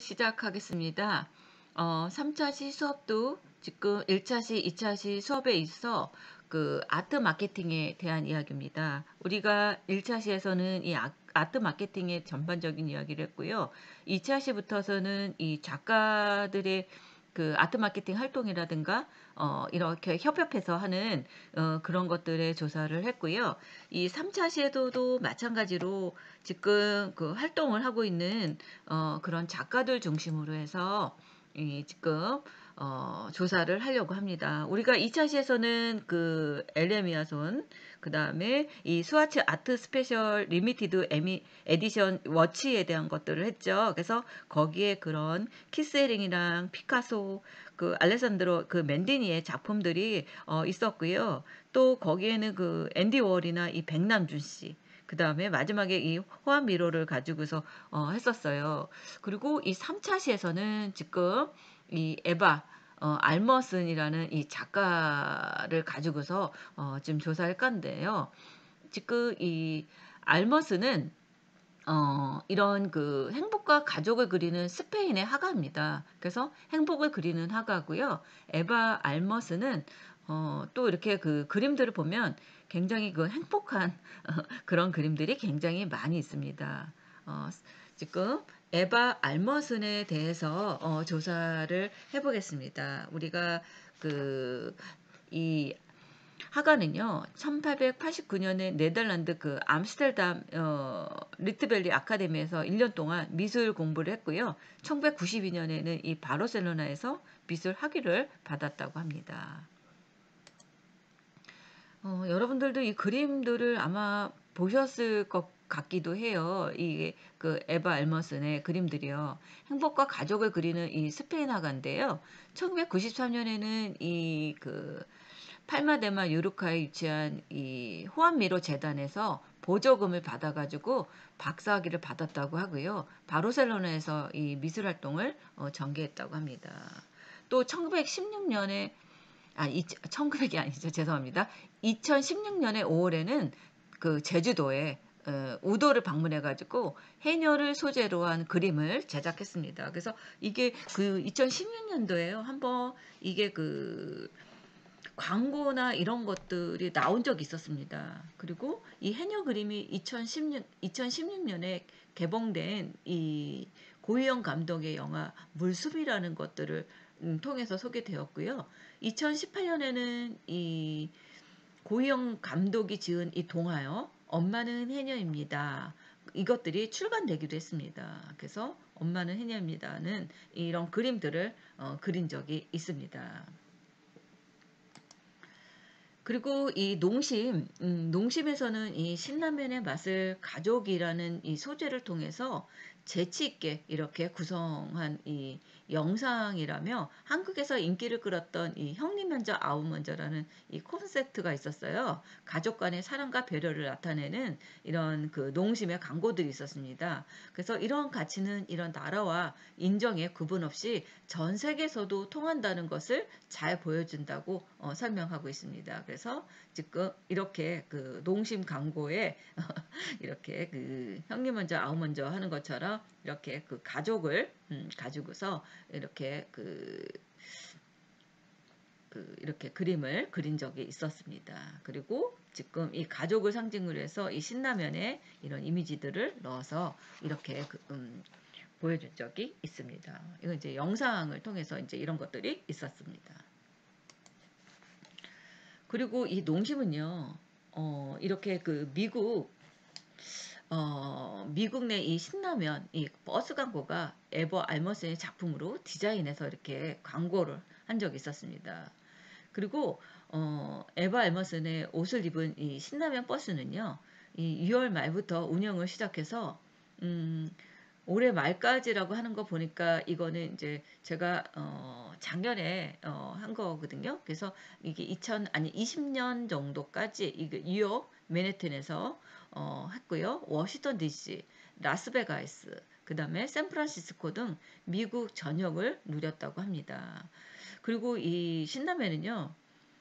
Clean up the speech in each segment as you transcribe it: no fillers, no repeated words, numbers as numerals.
시작하겠습니다. 3차시 수업도 지금 1차시, 2차시 수업에 있어 그 아트 마케팅에 대한 이야기입니다. 우리가 1차시에서는 이 아트 마케팅의 전반적인 이야기를 했고요. 2차시부터서는 이 작가들의 그 아트 마케팅 활동이라든가 이렇게 협업해서 하는 그런 것들의 조사를 했고요. 이 3차시에도 마찬가지로 지금 그 활동을 하고 있는 그런 작가들 중심으로 해서 지금 조사를 하려고 합니다. 우리가 2차시에서는 그 엘레미아손, 그 다음에 이 스와치 아트 스페셜 리미티드 에디션 워치에 대한 것들을 했죠. 그래서 거기에 그런 키스헤링이랑 피카소, 그 알레산드로 그 맨디니의 작품들이 있었고요. 또 거기에는 그 앤디 워홀이나 이 백남준 씨, 그 다음에 마지막에 이 호환 미로를 가지고서 했었어요. 그리고 이 3차시에서는 지금 이 에바 알머슨이라는 이 작가를 가지고서 지금 조사할 건데요. 지금 이 알머슨은 이런 그 행복과 가족을 그리는 스페인의 화가입니다. 그래서 행복을 그리는 화가고요. 에바 알머스는 또 이렇게 그 그림들을 보면 굉장히 그 행복한 그런 그림들이 굉장히 많이 있습니다. 지금 에바 알머슨에 대해서 조사를 해보겠습니다. 우리가 그이 하가는요, 1889년에 네덜란드 그 암스테르담 리트벨리 아카데미에서 1년 동안 미술 공부를 했고요. 1992년에는 이 바르셀로나에서 미술 학위를 받았다고 합니다. 여러분들도 이 그림들을 아마 보셨을 것 같기도 해요. 이게 그 에바 알머슨의 그림들이요. 행복과 가족을 그리는 이 스페인 화가인데요. 1993년에는 이 그 팔마데마 유르카에 위치한 이 호안미로 재단에서 보조금을 받아가지고 박사학위를 받았다고 하고요. 바르셀로나에서 이 미술 활동을 전개했다고 합니다. 또 1916년에 1900이 아니죠. 죄송합니다. 2016년에 5월에는 그 제주도에 우도를 방문해가지고 해녀를 소재로 한 그림을 제작했습니다. 그래서 이게 그 2016년도에요. 한번 이게 그 광고나 이런 것들이 나온 적이 있었습니다. 그리고 이 해녀 그림이 2016년에 개봉된 이 고희영 감독의 영화 물숲이라는 것들을 통해서 소개되었고요. 2018년에는 이 고희영 감독이 지은 이 동화요. 엄마는 해녀입니다. 이것들이 출간되기도 했습니다. 그래서 엄마는 해녀입니다는 이런 그림들을 그린 적이 있습니다. 그리고 이 농심에서는 이 신라면의 맛을 가족이라는 이 소재를 통해서 재치 있게 이렇게 구성한 이 영상이라며 한국에서 인기를 끌었던 이 형님 먼저 아우 먼저라는 이 콘셉트가 있었어요. 가족 간의 사랑과 배려를 나타내는 이런 그 농심의 광고들이 있었습니다. 그래서 이런 가치는 이런 나라와 인정에 구분 없이 전 세계에서도 통한다는 것을 잘 보여준다고 설명하고 있습니다. 그래서 지금 이렇게 그 농심 광고에 이렇게 그 형님 먼저 아우 먼저 하는 것처럼 이렇게 그 가족을 가지고서 이렇게 이렇게 그림을 그린 적이 있었습니다. 그리고 지금 이 가족을 상징으로 해서 이 신라면에 이런 이미지들을 넣어서 이렇게 보여준 적이 있습니다. 이건 이제 영상을 통해서 이제 이런 것들이 있었습니다. 그리고 이 농심은요, 이렇게 그 미국 내 이 신라면, 이 버스 광고가 에버 알머슨의 작품으로 디자인해서 이렇게 광고를 한 적이 있었습니다. 그리고 에버 알머슨의 옷을 입은 이 신라면 버스는요, 이 6월 말부터 운영을 시작해서 올해 말까지라고 하는 거 보니까 이거는 이제 제가 작년에 한 거거든요. 그래서 이게 2020년 정도까지 이게 뉴욕 맨해튼에서 했고요. 워싱턴 DC, 라스베가스, 그다음에 샌프란시스코 등 미국 전역을 누렸다고 합니다. 그리고 이 신라면은요.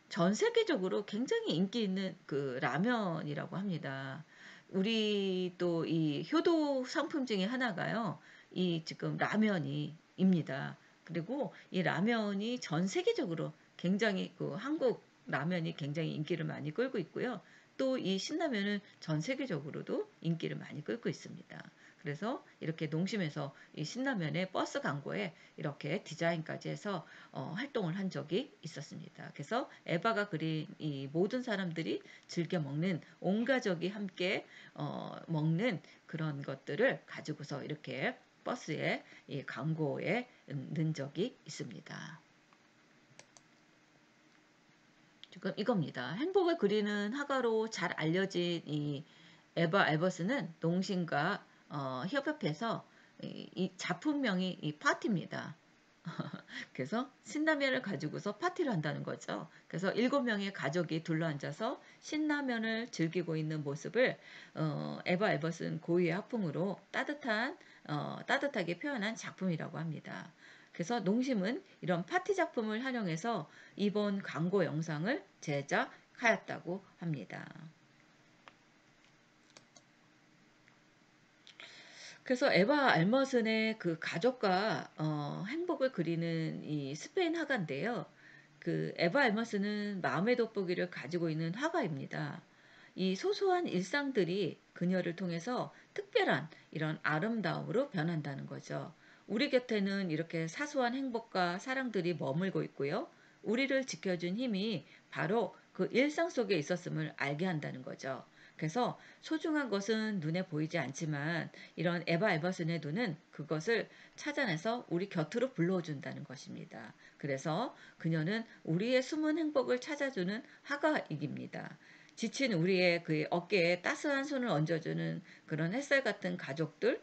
전 세계적으로 굉장히 인기 있는 그 라면이라고 합니다. 우리 또 이 효도 상품 중에 하나가요. 이 지금 라면이입니다. 그리고 이 라면이 전 세계적으로 굉장히 그 한국 라면이 굉장히 인기를 많이 끌고 있고요. 또 이 신라면은 전 세계적으로도 인기를 많이 끌고 있습니다. 그래서 이렇게 농심에서 이 신라면의 버스 광고에 이렇게 디자인까지 해서 활동을 한 적이 있었습니다. 그래서 에바가 그린 이 모든 사람들이 즐겨 먹는 온 가족이 함께 먹는 그런 것들을 가지고서 이렇게 버스에 이 광고에 넣은 적이 있습니다. 지금 이겁니다. 행복을 그리는 화가로 잘 알려진 이 에바 알버스는 농심과 협업해서 이 작품명이 이 파티입니다. 그래서 신라면을 가지고서 파티를 한다는 거죠. 그래서 7명의 가족이 둘러앉아서 신라면을 즐기고 있는 모습을 에바 앨버슨 고유의 화풍으로 따뜻하게 표현한 작품이라고 합니다. 그래서 농심은 이런 파티 작품을 활용해서 이번 광고 영상을 제작하였다고 합니다. 그래서 에바 알머슨의 그 가족과 행복을 그리는 이 스페인 화가인데요. 그 에바 알머슨은 마음의 돋보기를 가지고 있는 화가입니다. 이 소소한 일상들이 그녀를 통해서 특별한 이런 아름다움으로 변한다는 거죠. 우리 곁에는 이렇게 사소한 행복과 사랑들이 머물고 있고요. 우리를 지켜준 힘이 바로 그 일상 속에 있었음을 알게 한다는 거죠. 그래서 소중한 것은 눈에 보이지 않지만 이런 에바 에버슨의 눈은 그것을 찾아내서 우리 곁으로 불러준다는 것입니다. 그래서 그녀는 우리의 숨은 행복을 찾아주는 화가이깁니다. 지친 우리의 그 어깨에 따스한 손을 얹어주는 그런 햇살 같은 가족들,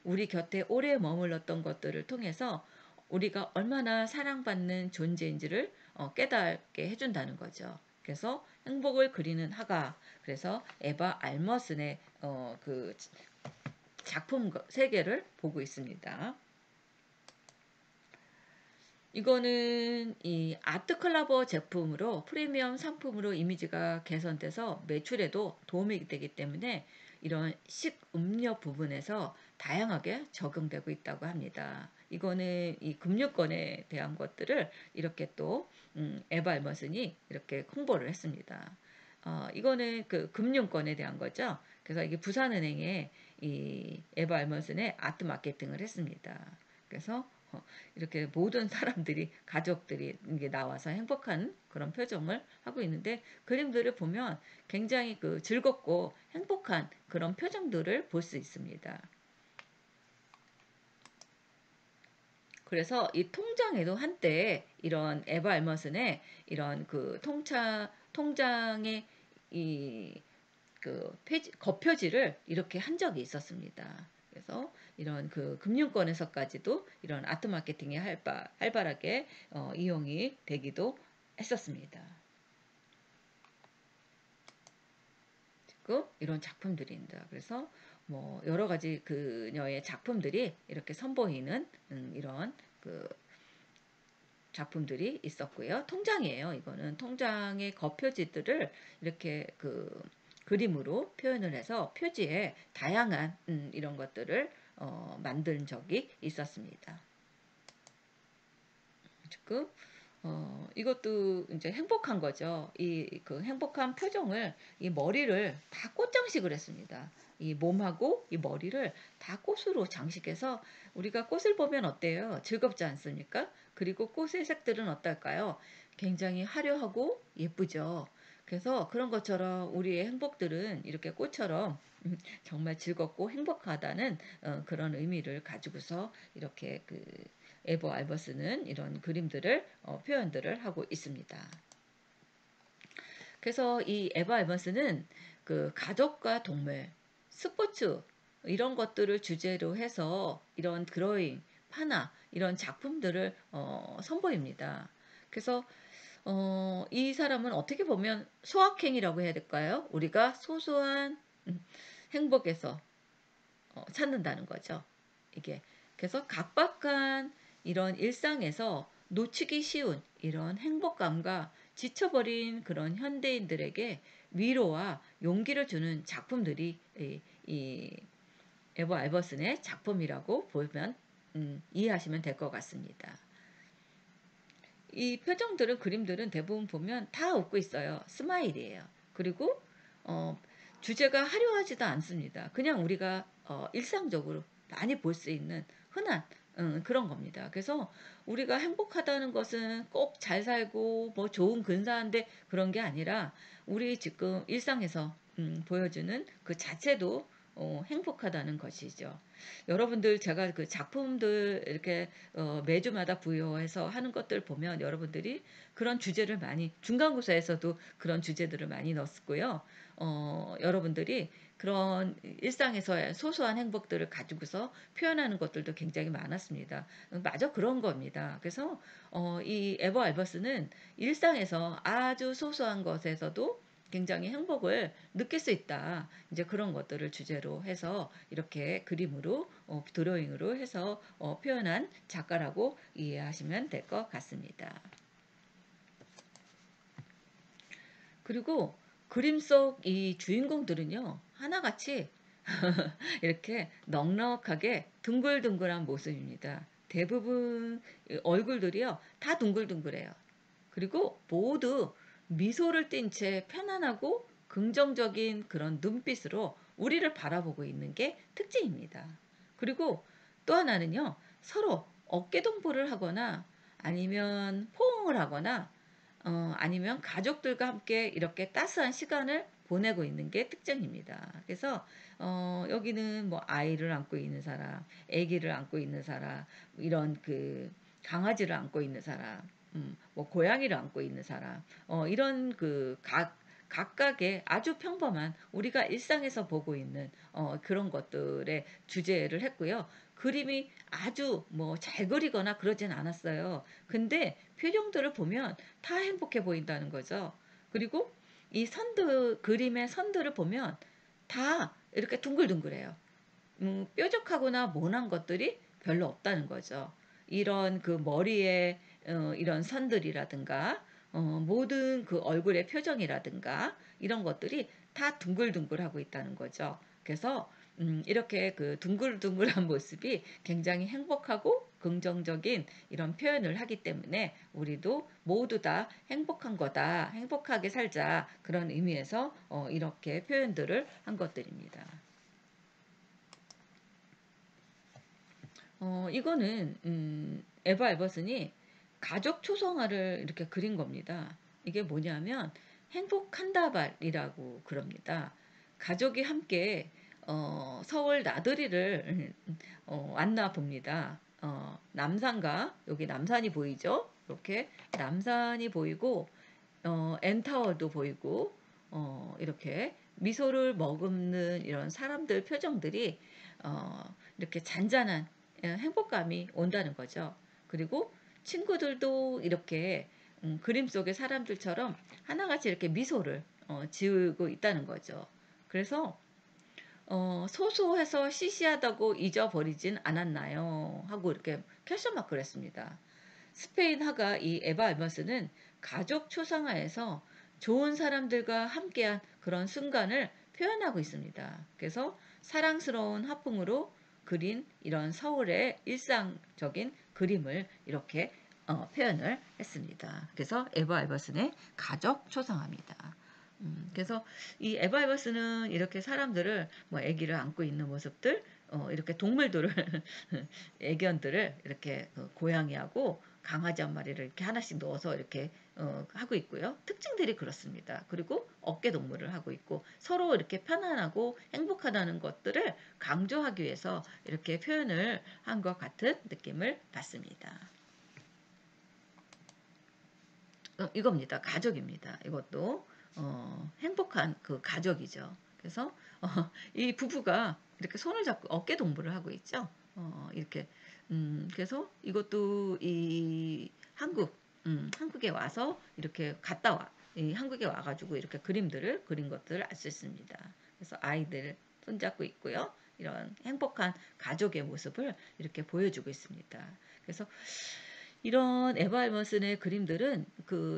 우리 곁에 오래 머물렀던 것들을 통해서 우리가 얼마나 사랑받는 존재인지를 깨닫게 해준다는 거죠. 그래서 행복을 그리는 화가, 그래서 에바 알머슨의 그 작품 세계를 보고 있습니다. 이거는 이 아트클라버 제품으로 프리미엄 상품으로 이미지가 개선돼서 매출에도 도움이 되기 때문에 이런 식음료 부분에서 다양하게 적용되고 있다고 합니다. 이거는 이 금융권에 대한 것들을 이렇게 또 에바 알머슨이 이렇게 홍보를 했습니다. 이거는 그 금융권에 대한 거죠. 그래서 이게 부산은행에 이 에바 알머슨의 아트 마케팅을 했습니다. 그래서 이렇게 모든 사람들이 가족들이 이게 나와서 행복한 그런 표정을 하고 있는데 그림들을 보면 굉장히 그 즐겁고 행복한 그런 표정들을 볼 수 있습니다. 그래서 이 통장에도 한때 이런 에바 알머슨의 이런 그 통장의 이 그 겉표지를 이렇게 한 적이 있었습니다. 그래서 이런 그 금융권에서까지도 이런 아트 마케팅이 활발하게 이용이 되기도 했었습니다. 지금 이런 작품들입니다. 그래서 뭐 여러 가지 그녀의 작품들이 이렇게 선보이는 이런 그 작품들이 있었고요. 통장이에요. 이거는 통장의 겉표지들을 이렇게 그 그림으로 표현을 해서 표지에 다양한 이런 것들을 만든 적이 있었습니다. 지금 이것도 이제 행복한 거죠. 이 그 행복한 표정을 이 머리를 다 꽃장식을 했습니다. 이 몸하고 이 머리를 다 꽃으로 장식해서 우리가 꽃을 보면 어때요? 즐겁지 않습니까? 그리고 꽃의 색들은 어떨까요? 굉장히 화려하고 예쁘죠. 그래서 그런 것처럼 우리의 행복들은 이렇게 꽃처럼 정말 즐겁고 행복하다는 그런 의미를 가지고서 이렇게 그 에버 알버스는 이런 그림들을 표현들을 하고 있습니다. 그래서 이 에버 알버스는 그 가족과 동물, 스포츠 이런 것들을 주제로 해서 이런 드로잉, 판화 이런 작품들을 선보입니다. 그래서 이 사람은 어떻게 보면 소확행이라고 해야 될까요? 우리가 소소한 행복에서 찾는다는 거죠. 이게 그래서 각박한 이런 일상에서 놓치기 쉬운 이런 행복감과 지쳐버린 그런 현대인들에게 위로와 용기를 주는 작품들이 이 에버 알버슨의 작품이라고 보면 이해하시면 될 것 같습니다. 이 표정들은 그림들은 대부분 보면 다 웃고 있어요. 스마일이에요. 그리고 어, 주제가 화려하지도 않습니다. 그냥 우리가 일상적으로 많이 볼 수 있는 흔한 그런 겁니다. 그래서 우리가 행복하다는 것은 꼭 잘 살고 뭐 좋은 근사한데 그런 게 아니라 우리 지금 일상에서 보여주는 그 자체도 행복하다는 것이죠. 여러분들 제가 그 작품들 이렇게 매주마다 부여해서 하는 것들 보면 여러분들이 그런 주제를 많이 중간고사에서도 그런 주제들을 많이 넣었고요. 여러분들이 그런 일상에서의 소소한 행복들을 가지고서 표현하는 것들도 굉장히 많았습니다. 마저 그런 겁니다. 그래서 이 에버 알버스는 일상에서 아주 소소한 것에서도 굉장히 행복을 느낄 수 있다. 이제 그런 것들을 주제로 해서 이렇게 그림으로 드로잉으로 해서 표현한 작가라고 이해하시면 될 것 같습니다. 그리고 그림 속 이 주인공들은요 하나같이 이렇게 넉넉하게 둥글둥글한 모습입니다. 대부분 얼굴들이요 다 둥글둥글해요. 그리고 모두 미소를 띤 채 편안하고 긍정적인 그런 눈빛으로 우리를 바라보고 있는 게 특징입니다. 그리고 또 하나는요, 서로 어깨동무를 하거나 아니면 포옹을 하거나 아니면 가족들과 함께 이렇게 따스한 시간을 보내고 있는 게 특징입니다. 그래서 여기는 뭐 아이를 안고 있는 사람, 아기를 안고 있는 사람, 이런 그 강아지를 안고 있는 사람, 뭐 고양이를 안고 있는 사람, 이런 그 각각의 아주 평범한 우리가 일상에서 보고 있는 그런 것들의 주제를 했고요. 그림이 아주 뭐 잘 그리거나 그러진 않았어요. 근데 표정들을 보면 다 행복해 보인다는 거죠. 그리고 이 선들, 그림의 선들을 보면 다 이렇게 둥글둥글해요. 뾰족하거나 모난 것들이 별로 없다는 거죠. 이런 그 머리에 이런 선들이라든가 모든 그 얼굴의 표정이라든가 이런 것들이 다 둥글둥글하고 있다는 거죠. 그래서 이렇게 그 둥글둥글한 모습이 굉장히 행복하고 긍정적인 이런 표현을 하기 때문에 우리도 모두 다 행복한 거다, 행복하게 살자 그런 의미에서 이렇게 표현들을 한 것들입니다. 이거는 에바 에버슨이 가족 초성화를 이렇게 그린 겁니다. 이게 뭐냐면 행복한다발이라고 그럽니다. 가족이 함께 서울 나들이를 왔나 봅니다. 남산가 여기 남산이 보이죠? 이렇게 남산이 보이고 엔타워도 보이고 이렇게 미소를 머금는 이런 사람들 표정들이 이렇게 잔잔한 행복감이 온다는 거죠. 그리고 친구들도 이렇게 그림 속의 사람들처럼 하나같이 이렇게 미소를 지우고 있다는 거죠. 그래서 소소해서 시시하다고 잊어버리진 않았나요? 하고 이렇게 퀘션 마크를 했습니다. 스페인 화가 이 에바 알머스는 가족 초상화에서 좋은 사람들과 함께한 그런 순간을 표현하고 있습니다. 그래서 사랑스러운 화풍으로 그린 이런 서울의 일상적인 그림을 이렇게 표현을 했습니다. 그래서 에바 알버슨의 가족 초상화입니다. 그래서 이 에바 에버스는 이렇게 사람들을 뭐 아기를 안고 있는 모습들, 이렇게 동물들을 애견들을 이렇게 고양이하고 강아지 한 마리를 이렇게 하나씩 넣어서 이렇게 하고 있고요. 특징들이 그렇습니다. 그리고 어깨 동무를 하고 있고 서로 이렇게 편안하고 행복하다는 것들을 강조하기 위해서 이렇게 표현을 한 것 같은 느낌을 받습니다. 이겁니다. 가족입니다. 이것도 행복한 그 가족이죠. 그래서 이 부부가 이렇게 손을 잡고 어깨 동무를 하고 있죠. 이렇게 그래서 이것도 이 한국에 와서 이렇게 갔다 와. 이 한국에 와가지고 이렇게 그림들을 그린 것들을 알 수 있습니다. 그래서 아이들 손잡고 있고요. 이런 행복한 가족의 모습을 이렇게 보여주고 있습니다. 그래서 이런 에바 에머슨의 그림들은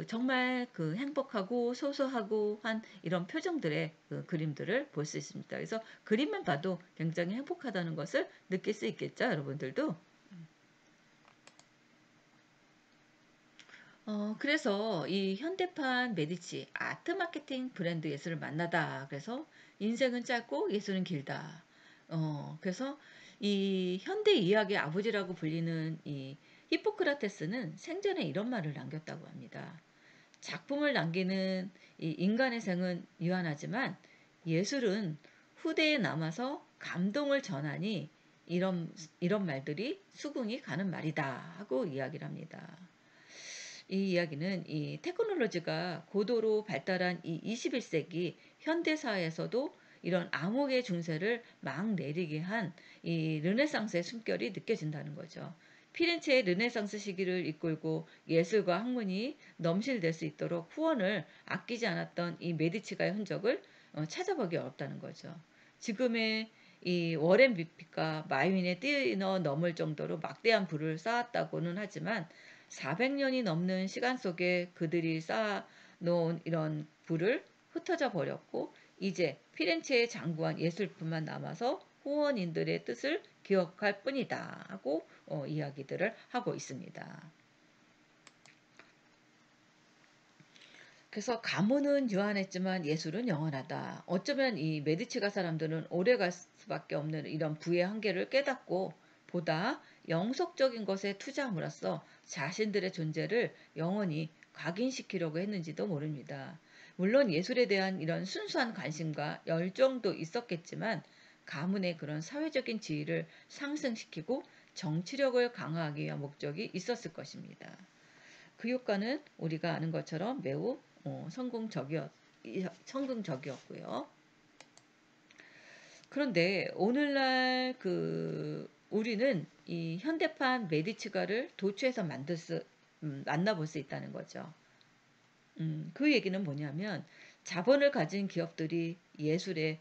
정말 행복하고 소소하고 한 이런 표정들의 그림들을 볼 수 있습니다. 그래서 그림만 봐도 굉장히 행복하다는 것을 느낄 수 있겠죠, 여러분들도. 그래서 이 현대판 메디치 아트 마케팅 브랜드 예술을 만나다. 그래서 인생은 짧고 예술은 길다. 그래서 이 현대 의학의 아버지라고 불리는 이 히포크라테스는 생전에 이런 말을 남겼다고 합니다. 작품을 남기는 이 인간의 생은 유한하지만 예술은 후대에 남아서 감동을 전하니 이런 말들이 수긍이 가는 말이다 하고 이야기를 합니다. 이 이야기는 이 테크놀로지가 고도로 발달한 이 21세기 현대사회에서도 이런 암흑의 중세를 막 내리게 한 이 르네상스의 숨결이 느껴진다는 거죠. 피렌체의 르네상스 시기를 이끌고 예술과 학문이 넘실될 수 있도록 후원을 아끼지 않았던 이 메디치가의 흔적을 찾아보기 어렵다는 거죠. 지금의 이 워렌 비핏과 마윈의 뛰어넘을 정도로 막대한 부를 쌓았다고는 하지만 400년이 넘는 시간 속에 그들이 쌓아놓은 이런 부를 흩어져 버렸고 이제 피렌체의 장구한 예술품만 남아서 후원인들의 뜻을 기억할 뿐이다 하고 이야기들을 하고 있습니다. 그래서 가문은 유한했지만 예술은 영원하다. 어쩌면 이 메디치가 사람들은 오래갈 수밖에 없는 이런 부의 한계를 깨닫고 보다 영속적인 것에 투자함으로써 자신들의 존재를 영원히 각인시키려고 했는지도 모릅니다. 물론 예술에 대한 이런 순수한 관심과 열정도 있었겠지만 가문의 그런 사회적인 지위를 상승시키고 정치력을 강화하기 위한 목적이 있었을 것입니다. 그 효과는 우리가 아는 것처럼 매우 성공적이었고요. 그런데 오늘날 우리는 이 현대판 메디치가를 도처에서 만나볼 수 있다는 거죠. 그 얘기는 뭐냐면 자본을 가진 기업들이 예술에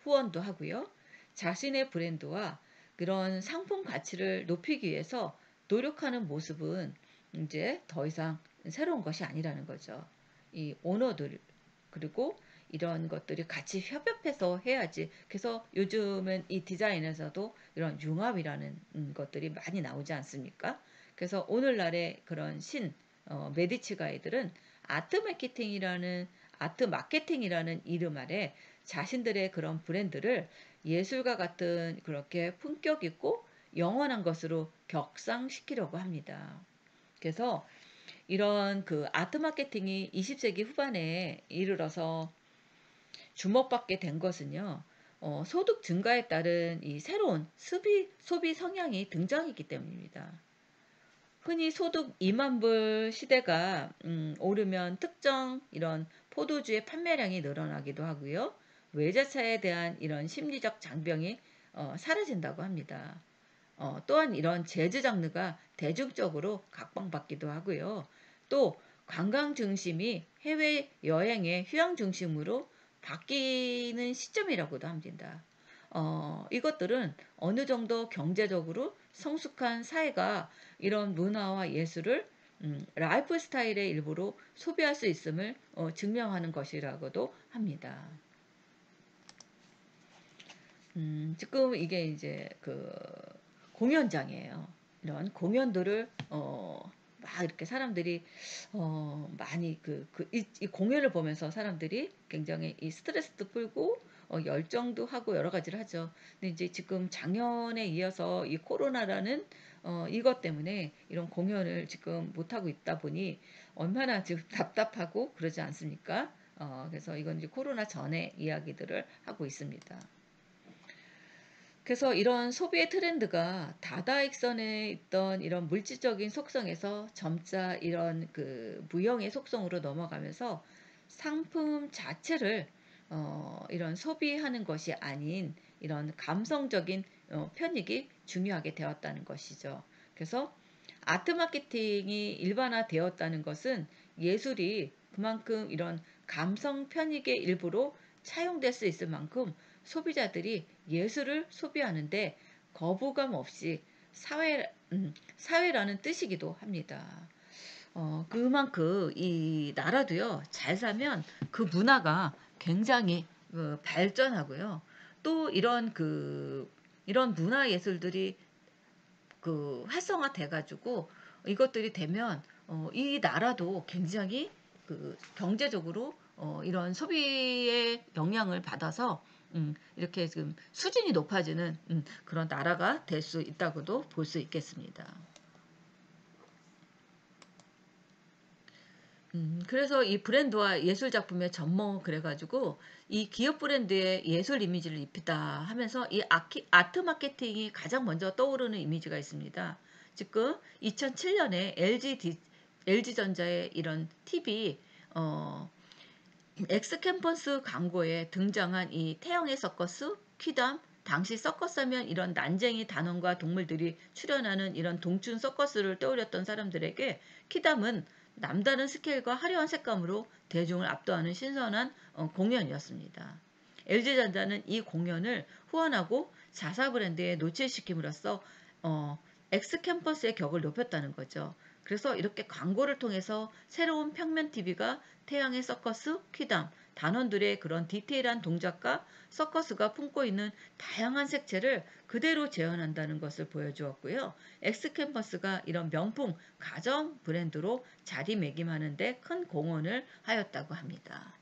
후원도 하고요. 자신의 브랜드와 그런 상품 가치를 높이기 위해서 노력하는 모습은 이제 더 이상 새로운 것이 아니라는 거죠. 이 오너들 그리고 이런 것들이 같이 협업해서 해야지. 그래서 요즘은 이 디자인에서도 이런 융합이라는 것들이 많이 나오지 않습니까? 그래서 오늘날의 그런 메디치 가이들은 아트 마케팅이라는 이름 아래 자신들의 그런 브랜드를 예술과 같은 그렇게 품격 있고 영원한 것으로 격상시키려고 합니다. 그래서 이런 아트 마케팅이 20세기 후반에 이르러서 주목받게 된 것은요. 소득 증가에 따른 이 새로운 소비 성향이 등장했기 때문입니다. 흔히 소득 2만 불 시대가 오르면 특정 이런 포도주의 판매량이 늘어나기도 하고요. 외제차에 대한 이런 심리적 장벽이 사라진다고 합니다. 또한 이런 재즈 장르가 대중적으로 각광받기도 하고요. 또 관광 중심이 해외 여행의 휴양 중심으로 바뀌는 시점이라고도 합니다. 이것들은 어느 정도 경제적으로 성숙한 사회가 이런 문화와 예술을 라이프 스타일의 일부로 소비할 수 있음을 증명하는 것이라고도 합니다. 지금 이게 이제 공연장이에요. 이런 공연들을 막 이렇게 사람들이 많이 이 공연을 보면서 사람들이 굉장히 이 스트레스도 풀고 열정도 하고 여러 가지를 하죠. 근데 이제 지금 작년에 이어서 이 코로나라는 이것 때문에 이런 공연을 지금 못 하고 있다 보니 얼마나 지금 답답하고 그러지 않습니까? 그래서 이건 이제 코로나 전에 이야기들을 하고 있습니다. 그래서 이런 소비의 트렌드가 다다익선에 있던 이런 물질적인 속성에서 점차 이런 무형의 속성으로 넘어가면서 상품 자체를 이런 소비하는 것이 아닌 이런 감성적인 편익이 중요하게 되었다는 것이죠. 그래서 아트 마케팅이 일반화되었다는 것은 예술이 그만큼 이런 감성 편익의 일부로 차용될 수 있을 만큼 소비자들이 예술을 소비하는데 거부감 없이 사회라는 뜻이기도 합니다. 그만큼 이 나라도요, 잘 살면 그 문화가 굉장히 발전하고요. 또 이런 문화 예술들이 활성화돼 가지고 이것들이 되면 이 나라도 굉장히 경제적으로 이런 소비의 영향을 받아서 이렇게 지금 수준이 높아지는 그런 나라가 될 수 있다고도 볼 수 있겠습니다. 그래서 이 브랜드와 예술 작품의 접목 그래가지고 이 기업 브랜드의 예술 이미지를 입히다 하면서 이 아트 마케팅이 가장 먼저 떠오르는 이미지가 있습니다. 지금 2007년에 LG전자의 이런 TV 엑스캠퍼스 광고에 등장한 이 태영의 서커스, 퀴담, 당시 서커스 하면 이런 난쟁이 단원과 동물들이 출연하는 이런 동춘 서커스를 떠올렸던 사람들에게 퀴담은 남다른 스케일과 화려한 색감으로 대중을 압도하는 신선한 공연이었습니다. LG전자는 이 공연을 후원하고 자사 브랜드에 노출시킴으로써 엑스캠퍼스의 격을 높였다는 거죠. 그래서 이렇게 광고를 통해서 새로운 평면 TV가 태양의 서커스, 퀴담, 단원들의 그런 디테일한 동작과 서커스가 품고 있는 다양한 색채를 그대로 재현한다는 것을 보여주었고요. 엑스캠퍼스가 이런 명품 가정 브랜드로 자리매김하는 데 큰 공헌을 하였다고 합니다.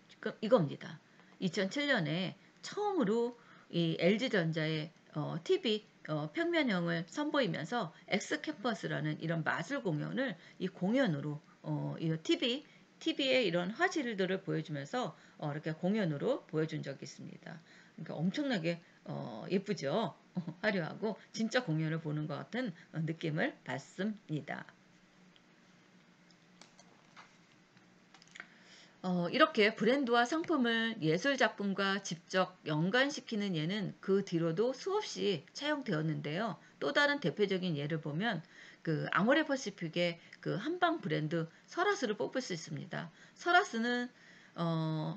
지금 이겁니다. 2007년에 처음으로 이 LG전자의 TV 평면형을 선보이면서 엑스캠퍼스라는 이런 마술 공연을 이 공연으로 이 TV의 이런 화질들을 보여주면서 이렇게 공연으로 보여준 적이 있습니다. 그러니까 엄청나게 예쁘죠. 화려하고 진짜 공연을 보는 것 같은 느낌을 받습니다. 이렇게 브랜드와 상품을 예술 작품과 직접 연관시키는 예는 그 뒤로도 수없이 차용되었는데요. 또 다른 대표적인 예를 보면 아모레 퍼시픽의 한방 브랜드 설화수를 뽑을 수 있습니다. 설화수는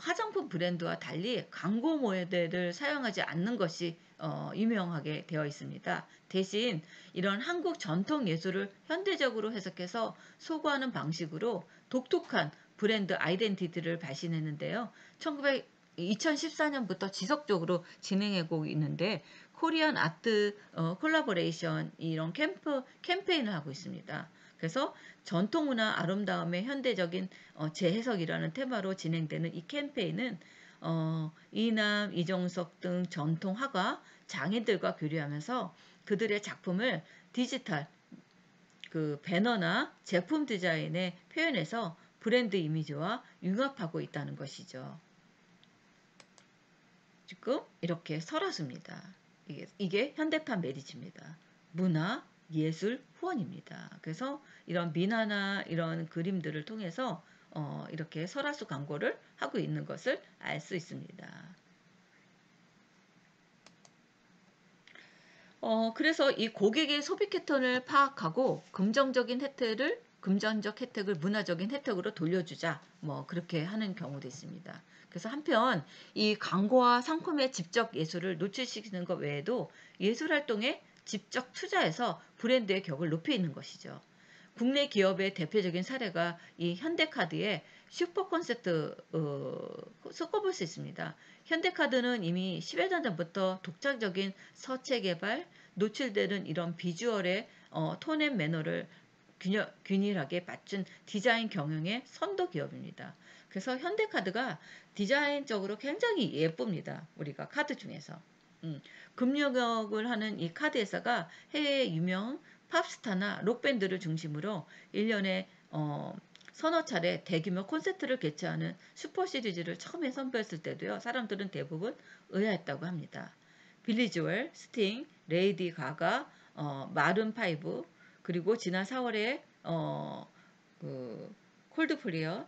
화장품 브랜드와 달리 광고 모델을 사용하지 않는 것이 유명하게 되어 있습니다. 대신 이런 한국 전통 예술을 현대적으로 해석해서 소구하는 방식으로 독특한 브랜드 아이덴티티를 발신했는데요. 2014년부터 지속적으로 진행하고 있는데 코리안 아트 콜라보레이션 이런 캠페인을 하고 있습니다. 그래서 전통문화 아름다움의 현대적인 재해석이라는 테마로 진행되는 이 캠페인은 이남, 이정석 등 전통 화가 장인들과 교류하면서 그들의 작품을 디지털 배너나 제품 디자인에 표현해서 브랜드 이미지와 융합하고 있다는 것이죠. 지금 이렇게 설화수입니다. 이게 현대판 메리지입니다. 문화, 예술, 후원입니다. 그래서 이런 민화나 이런 그림들을 통해서 이렇게 설화수 광고를 하고 있는 것을 알 수 있습니다. 그래서 이 고객의 소비 패턴을 파악하고 금전적 혜택을 문화적인 혜택으로 돌려주자. 뭐 그렇게 하는 경우도 있습니다. 그래서 한편 이 광고와 상품의 직접 예술을 노출시키는 것 외에도 예술 활동에 직접 투자해서 브랜드의 격을 높이는 것이죠. 국내 기업의 대표적인 사례가 이 현대카드의 슈퍼 콘셉트 섞어볼 수 있습니다. 현대카드는 이미 10여 년 전부터 독창적인 서체 개발, 노출되는 이런 비주얼의 톤 앤 매너를 균일하게 맞춘 디자인 경영의 선도 기업입니다. 그래서 현대카드가 디자인적으로 굉장히 예쁩니다. 우리가 카드 중에서. 금융업을 하는 이 카드 회사가 해외의 유명 팝스타나 록밴드를 중심으로 1년에 서너 차례 대규모 콘서트를 개최하는 슈퍼 시리즈를 처음에 선보였을 때도요. 사람들은 대부분 의아했다고 합니다. 빌리 조엘, 스팅, 레이디 가가, 마룬 파이브 그리고 지난 4월에 콜드플레이어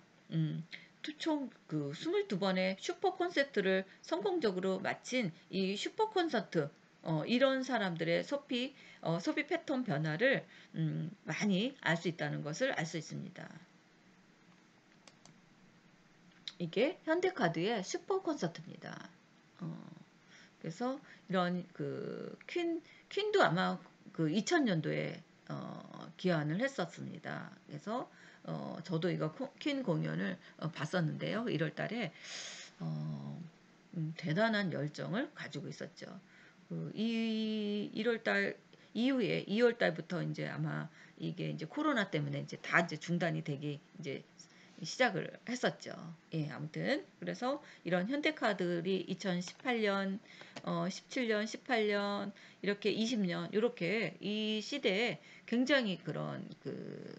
총 22번의 슈퍼 콘서트를 성공적으로 마친 이 슈퍼 콘서트 이런 사람들의 소비 패턴 변화를 많이 알 수 있다는 것을 알 수 있습니다. 이게 현대카드의 슈퍼 콘서트입니다. 그래서 이런 퀸도 아마 그 2000년도에 기한을 했었습니다. 그래서 저도 이거 퀸 공연을 봤었는데요. 1월 달에 대단한 열정을 가지고 있었죠. 이 1월 달 이후에 2월 달부터 이제 아마 이게 이제 코로나 때문에 이제 다 이제 중단이 되기 이제 시작을 했었죠. 예, 아무튼 그래서 이런 현대카들이 2018년, 17년, 18년 이렇게 20년 이렇게 이 시대에 굉장히 그런 그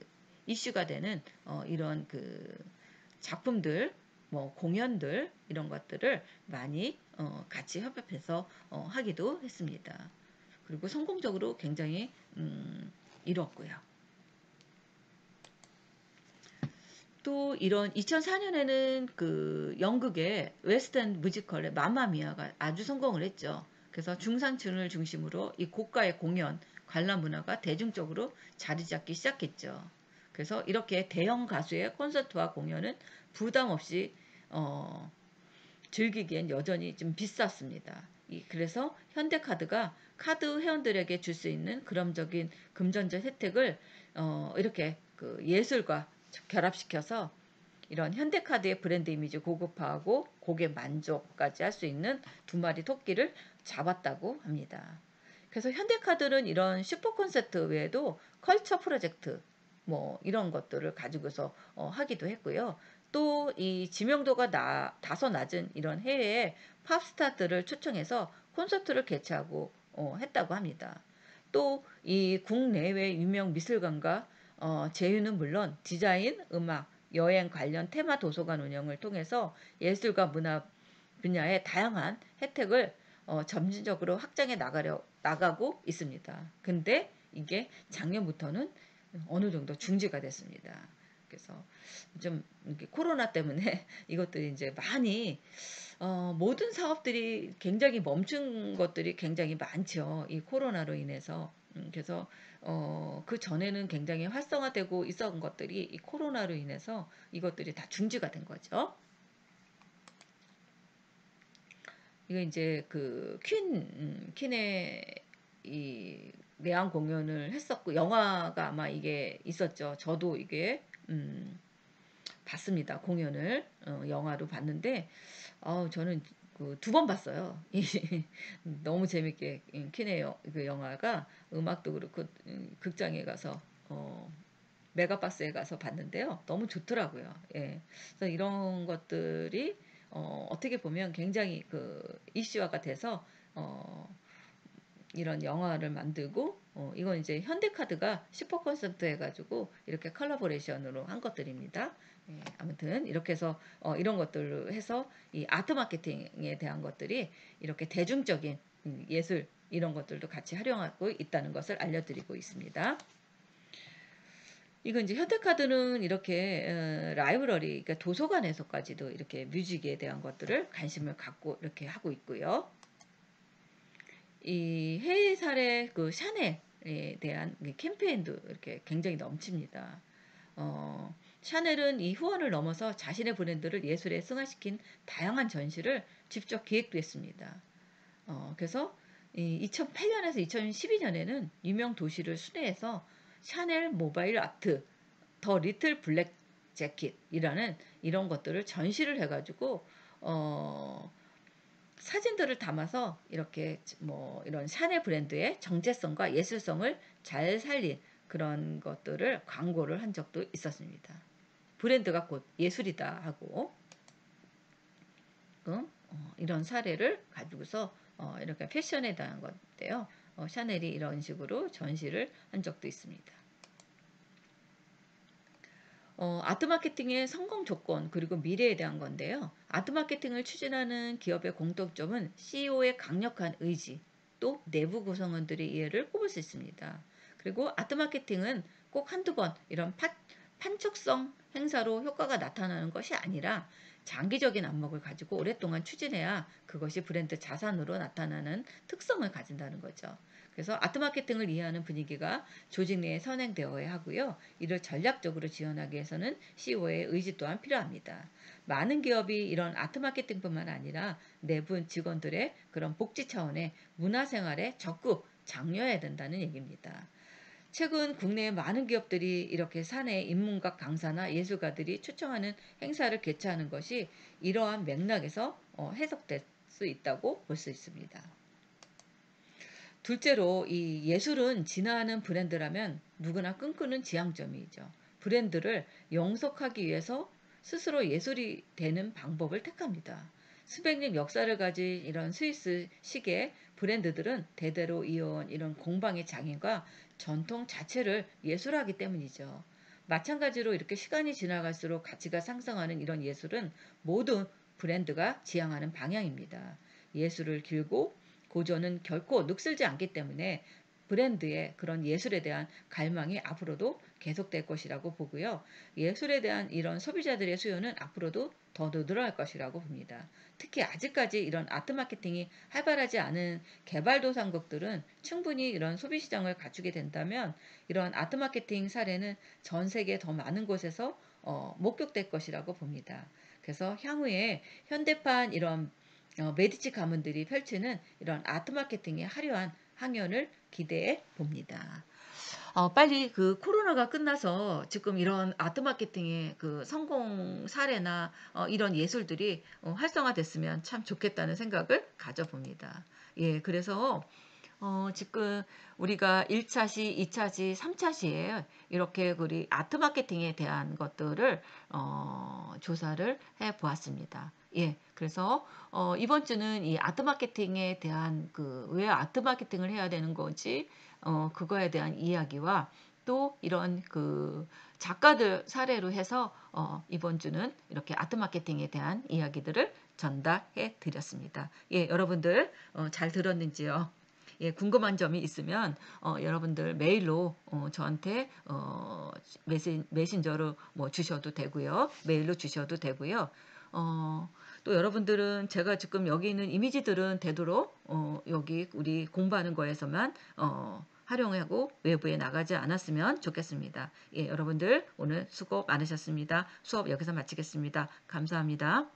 이슈가 되는 이런 그 작품들, 뭐 공연들 이런 것들을 많이 같이 협업해서 하기도 했습니다. 그리고 성공적으로 굉장히 이뤘고요. 또 이런 2004년에는 그 영국의 웨스턴 뮤지컬의 마마미아가 아주 성공을 했죠. 그래서 중산층을 중심으로 이 고가의 공연, 관람 문화가 대중적으로 자리 잡기 시작했죠. 그래서 이렇게 대형 가수의 콘서트와 공연은 부담 없이 즐기기엔 여전히 좀 비쌌습니다. 그래서 현대카드가 카드 회원들에게 줄 수 있는 금전적 혜택을 이렇게 그 예술과 결합시켜서 이런 현대카드의 브랜드 이미지 고급화하고 고객 만족까지 할 수 있는 두 마리 토끼를 잡았다고 합니다. 그래서 현대카드는 이런 슈퍼 콘서트 외에도 컬처 프로젝트 뭐 이런 것들을 가지고서 하기도 했고요. 또 이 지명도가 다소 낮은 이런 해외의 팝스타들을 초청해서 콘서트를 개최하고 했다고 합니다. 또 이 국내외 유명 미술관과 제휴는 물론 디자인, 음악, 여행 관련 테마 도서관 운영을 통해서 예술과 문화 분야의 다양한 혜택을 점진적으로 확장해 나가고 있습니다. 근데 이게 작년부터는 어느 정도 중지가 됐습니다. 그래서 좀 코로나 때문에 이것들이 이제 많이 모든 사업들이 굉장히 멈춘 것들이 굉장히 많죠. 이 코로나로 인해서. 그래서 그 전에는 굉장히 활성화되고 있었던 것들이 이 코로나로 인해서 이것들이 다 중지가 된 거죠. 이거 이제 그 퀸의 이 내한 공연을 했었고 영화가 아마 이게 있었죠. 저도 이게 봤습니다. 공연을 영화로 봤는데 저는 그 두 번 봤어요. 너무 재밌게 퀸의 그 영화가 음악도 그렇고 극장에 가서 메가박스에 가서 봤는데요. 너무 좋더라고요. 예. 그래서 이런 것들이 어떻게 보면 굉장히 그 이슈화가 돼서 이런 영화를 만들고 이건 이제 현대카드가 슈퍼 콘서트 해가지고 이렇게 컬러버레이션으로 한 것들입니다. 예, 아무튼 이렇게 해서 이런 것들로 해서 이 아트 마케팅에 대한 것들이 이렇게 대중적인 예술 이런 것들도 같이 활용하고 있다는 것을 알려드리고 있습니다. 이건 이제 현대카드는 이렇게 라이브러리, 그러니까 도서관에서까지도 이렇게 뮤직에 대한 것들을 관심을 갖고 이렇게 하고 있고요. 이 해외 사례 그 샤넬에 대한 캠페인도 이렇게 굉장히 넘칩니다. 샤넬은 이 후원을 넘어서 자신의 브랜드를 예술에 승화시킨 다양한 전시를 직접 기획도 했습니다. 그래서 2008년에서 2012년에는 유명 도시를 순회해서 샤넬 모바일 아트 더 리틀 블랙 재킷이라는 이런 것들을 전시를 해가지고 사진들을 담아서 이렇게 뭐 이런 샤넬 브랜드의 정체성과 예술성을 잘 살린 그런 것들을 광고를 한 적도 있었습니다. 브랜드가 곧 예술이다 하고 이런 사례를 가지고서 이렇게 패션에 대한 건데요. 샤넬이 이런 식으로 전시를 한 적도 있습니다. 아트 마케팅의 성공 조건 그리고 미래에 대한 건데요. 아트 마케팅을 추진하는 기업의 공통점은 CEO의 강력한 의지 또 내부 구성원들의 이해를 꼽을 수 있습니다. 그리고 아트 마케팅은 꼭 한두 번 이런 판촉성 행사로 효과가 나타나는 것이 아니라 장기적인 안목을 가지고 오랫동안 추진해야 그것이 브랜드 자산으로 나타나는 특성을 가진다는 거죠. 그래서 아트 마케팅을 이해하는 분위기가 조직 내에 선행되어야 하고요. 이를 전략적으로 지원하기 위해서는 CEO의 의지 또한 필요합니다. 많은 기업이 이런 아트 마케팅뿐만 아니라 내부 직원들의 그런 복지 차원의 문화생활에 적극 장려해야 된다는 얘기입니다. 최근 국내의 많은 기업들이 이렇게 사내 인문학 강사나 예술가들이 초청하는 행사를 개최하는 것이 이러한 맥락에서 해석될 수 있다고 볼 수 있습니다. 둘째로 이 예술은 진화하는 브랜드라면 누구나 꿈꾸는 지향점이죠. 브랜드를 영속하기 위해서 스스로 예술이 되는 방법을 택합니다. 수백 년 역사를 가진 이런 스위스 시계 브랜드들은 대대로 이어온 이런 공방의 장인과 전통 자체를 예술하기 때문이죠. 마찬가지로 이렇게 시간이 지나갈수록 가치가 상승하는 이런 예술은 모든 브랜드가 지향하는 방향입니다. 예술을 길고 고전은 결코 눅슬지 않기 때문에 브랜드의 그런 예술에 대한 갈망이 앞으로도 계속될 것이라고 보고요. 예술에 대한 이런 소비자들의 수요는 앞으로도 더 늘어날 것이라고 봅니다. 특히 아직까지 이런 아트 마케팅이 활발하지 않은 개발도상국들은 충분히 이런 소비 시장을 갖추게 된다면 이런 아트 마케팅 사례는 전 세계 더 많은 곳에서 목격될 것이라고 봅니다. 그래서 향후에 현대판 이런 메디치 가문들이 펼치는 이런 아트 마케팅의 화려한 항연을 기대해 봅니다. 빨리 그 코로나가 끝나서 지금 이런 아트 마케팅의 그 성공 사례나 이런 예술들이 활성화됐으면 참 좋겠다는 생각을 가져봅니다. 예, 그래서 지금 우리가 1차 시, 2차 시, 3차 시에 이렇게 우리 아트 마케팅에 대한 것들을 조사를 해 보았습니다. 예, 그래서 이번 주는 이 아트 마케팅에 대한 그 왜 아트 마케팅을 해야 되는 건지 그거에 대한 이야기와 또 이런 그 작가들 사례로 해서 이번 주는 이렇게 아트 마케팅에 대한 이야기들을 전달해 드렸습니다. 예, 여러분들 잘 들었는지요? 예, 궁금한 점이 있으면 여러분들 메일로 저한테 메신저로 뭐 주셔도 되고요. 메일로 주셔도 되고요. 또 여러분들은 제가 지금 여기 있는 이미지들은 되도록 여기 우리 공부하는 거에서만 활용하고 외부에 나가지 않았으면 좋겠습니다. 예, 여러분들 오늘 수고 많으셨습니다. 수업 여기서 마치겠습니다. 감사합니다.